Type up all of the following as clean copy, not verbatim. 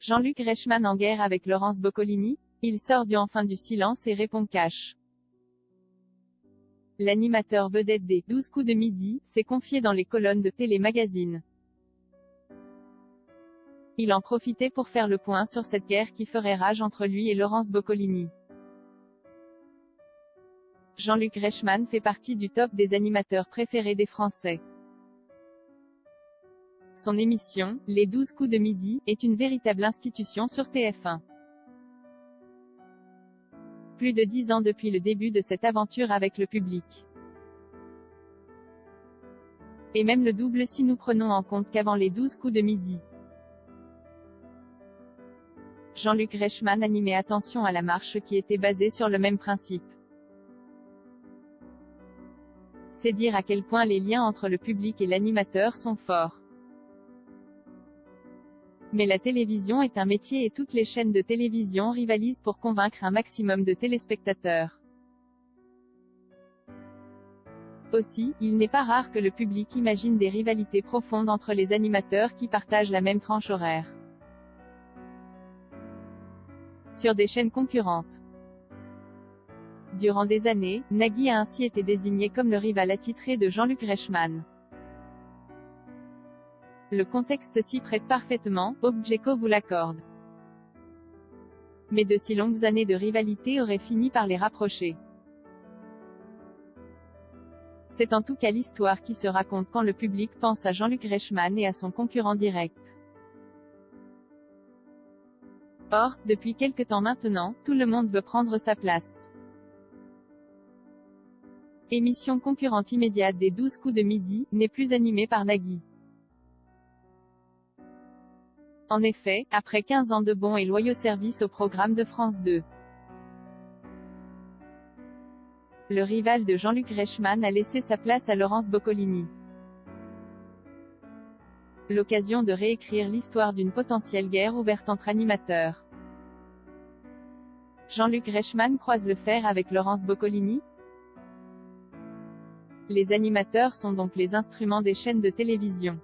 Jean-Luc Reichmann en guerre avec Laurence Boccolini? Il sort enfin du silence et répond cash. L'animateur vedette des 12 coups de midi s'est confié dans les colonnes de Télémagazine. Il en profitait pour faire le point sur cette guerre qui ferait rage entre lui et Laurence Boccolini. Jean-Luc Reichmann fait partie du top des animateurs préférés des Français. Son émission, Les 12 coups de midi, est une véritable institution sur TF1. Plus de 10 ans depuis le début de cette aventure avec le public. Et même le double si nous prenons en compte qu'avant les 12 coups de midi, Jean-Luc Reichmann animait Attention à la marche qui était basé sur le même principe. C'est dire à quel point les liens entre le public et l'animateur sont forts. Mais la télévision est un métier et toutes les chaînes de télévision rivalisent pour convaincre un maximum de téléspectateurs. Aussi, il n'est pas rare que le public imagine des rivalités profondes entre les animateurs qui partagent la même tranche horaire. Sur des chaînes concurrentes. Durant des années, Nagui a ainsi été désigné comme le rival attitré de Jean-Luc Reichmann. Le contexte s'y prête parfaitement, Objeco vous l'accorde. Mais de si longues années de rivalité auraient fini par les rapprocher. C'est en tout cas l'histoire qui se raconte quand le public pense à Jean-Luc Reichmann et à son concurrent direct. Or, depuis quelque temps maintenant, tout le monde veut prendre sa place. Émission concurrente immédiate des 12 coups de midi, n'est plus animée par Nagui. En effet, après 15 ans de bons et loyaux services au programme de France 2, le rival de Jean-Luc Reichmann a laissé sa place à Laurence Boccolini. L'occasion de réécrire l'histoire d'une potentielle guerre ouverte entre animateurs. Jean-Luc Reichmann croise le fer avec Laurence Boccolini? Les animateurs sont donc les instruments des chaînes de télévision.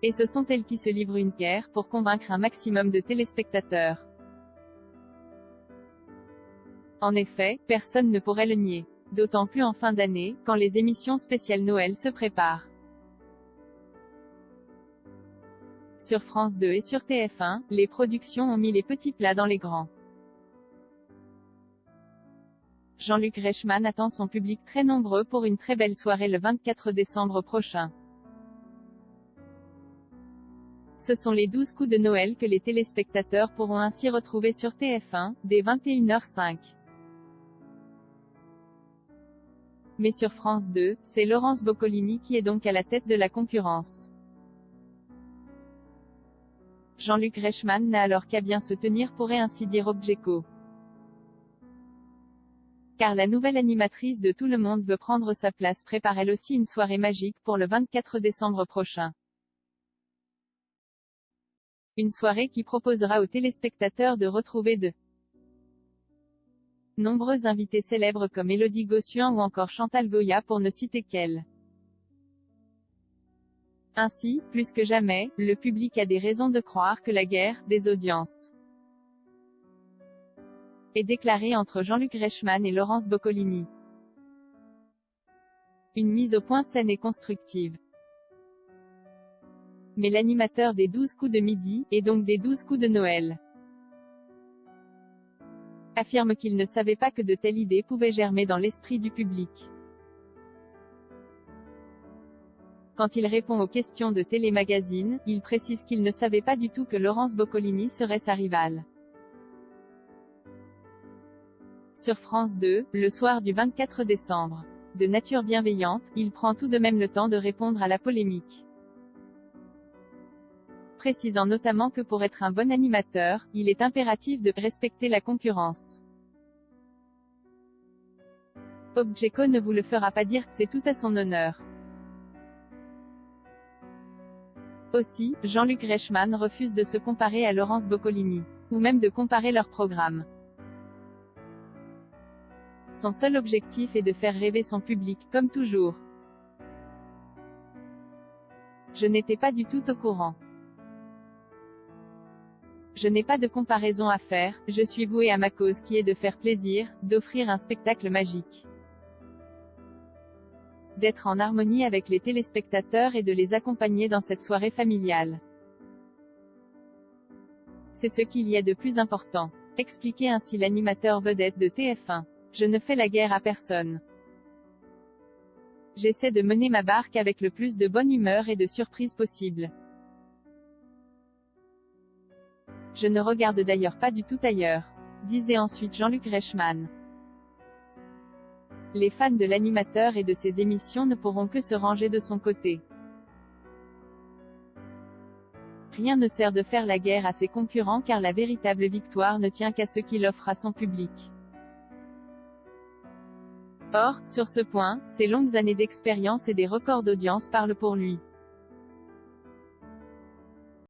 Et ce sont elles qui se livrent une guerre pour convaincre un maximum de téléspectateurs. En effet, personne ne pourrait le nier. D'autant plus en fin d'année, quand les émissions spéciales Noël se préparent. Sur France 2 et sur TF1, les productions ont mis les petits plats dans les grands. Jean-Luc Reichmann attend son public très nombreux pour une très belle soirée le 24 décembre prochain. Ce sont les 12 coups de Noël que les téléspectateurs pourront ainsi retrouver sur TF1, dès 21h05. Mais sur France 2, c'est Laurence Boccolini qui est donc à la tête de la concurrence. Jean-Luc Reichmann n'a alors qu'à bien se tenir pour ainsi dire Objeco. Car la nouvelle animatrice de Tout le monde veut prendre sa place prépare elle aussi une soirée magique pour le 24 décembre prochain. Une soirée qui proposera aux téléspectateurs de retrouver de nombreux invités célèbres comme Élodie Gossuin ou encore Chantal Goya pour ne citer qu'elles. Ainsi, plus que jamais, le public a des raisons de croire que la guerre des audiences est déclarée entre Jean-Luc Reichmann et Laurence Boccolini. Une mise au point saine et constructive. Mais l'animateur des 12 coups de midi, et donc des 12 coups de Noël, affirme qu'il ne savait pas que de telles idées pouvaient germer dans l'esprit du public. Quand il répond aux questions de Télémagazine, il précise qu'il ne savait pas du tout que Laurence Boccolini serait sa rivale. Sur France 2, le soir du 24 décembre. De nature bienveillante, il prend tout de même le temps de répondre à la polémique. Précisant notamment que pour être un bon animateur, il est impératif de respecter la concurrence. Objeco ne vous le fera pas dire, c'est tout à son honneur. Aussi, Jean-Luc Reichmann refuse de se comparer à Laurence Boccolini, ou même de comparer leurs programmes. Son seul objectif est de faire rêver son public, comme toujours. Je n'étais pas du tout au courant. Je n'ai pas de comparaison à faire, je suis voué à ma cause qui est de faire plaisir, d'offrir un spectacle magique. D'être en harmonie avec les téléspectateurs et de les accompagner dans cette soirée familiale. C'est ce qu'il y a de plus important. Expliquait ainsi l'animateur vedette de TF1. Je ne fais la guerre à personne. J'essaie de mener ma barque avec le plus de bonne humeur et de surprise possible. Je ne regarde d'ailleurs pas du tout ailleurs. Disait ensuite Jean-Luc Reichmann. Les fans de l'animateur et de ses émissions ne pourront que se ranger de son côté. Rien ne sert de faire la guerre à ses concurrents car la véritable victoire ne tient qu'à ce qu'il offre à son public. Or, sur ce point, ses longues années d'expérience et des records d'audience parlent pour lui.